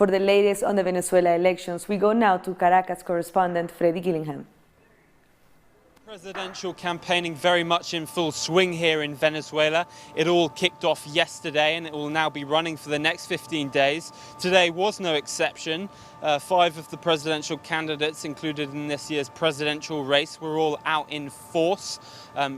for the latest on the Venezuela elections. We go now to Caracas correspondent Freddie Gillingham. Presidential campaigning very much in full swing here in Venezuela. It all kicked off yesterday and it will now be running for the next 15 days. Today was no exception. 5 of the presidential candidates included in this year's presidential race were all out in force.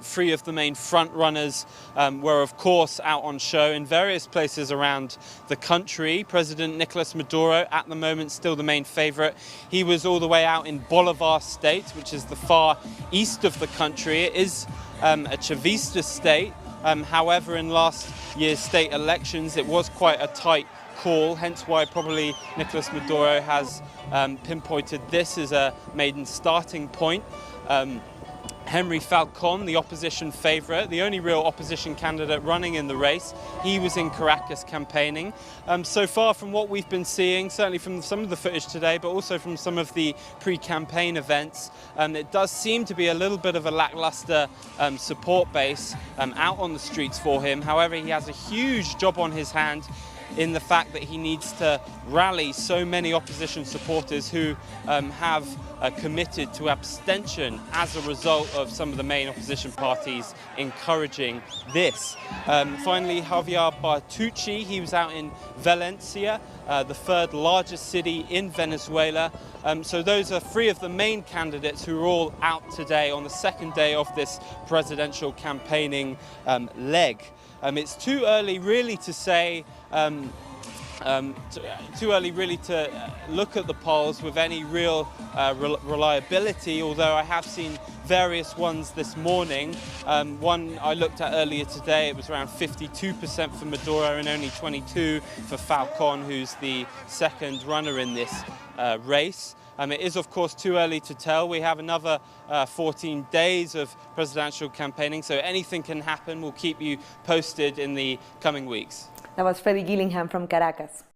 3 of the main front runners were of course out on show in various places around the country. President Nicolas Maduro, at the moment still the main favorite. He was all the way out in Bolivar state, which is the far east of the country. It is a Chavista state. However, in last year's state elections, it was quite a tight call, hence why probably Nicolas Maduro has pinpointed this as a maiden starting point. Henry Falcon, the opposition favourite, the only real opposition candidate running in the race, he was in Caracas campaigning. So far from what we've been seeing, certainly from some of the footage today, but also from some of the pre-campaign events, it does seem to be a little bit of a lacklustre support base out on the streets for him. However, he has a huge job on his hand in the fact that he needs to rally so many opposition supporters who have committed to abstention as a result of some of the main opposition parties encouraging this. Finally, Javier Bartucci, he was out in Valencia, the 3rd largest city in Venezuela. So those are 3 of the main candidates who are all out today on the 2nd day of this presidential campaigning leg. It's too early really to say, too early really to look at the polls with any real reliability, although I have seen various ones this morning. One I looked at earlier today, it was around 52% for Maduro and only 22% for Falcon, who's the 2nd runner in this race. It is of course too early to tell. We have another 14 days of presidential campaigning, so anything can happen. We'll keep you posted in the coming weeks. That was Freddie Gillingham from Caracas.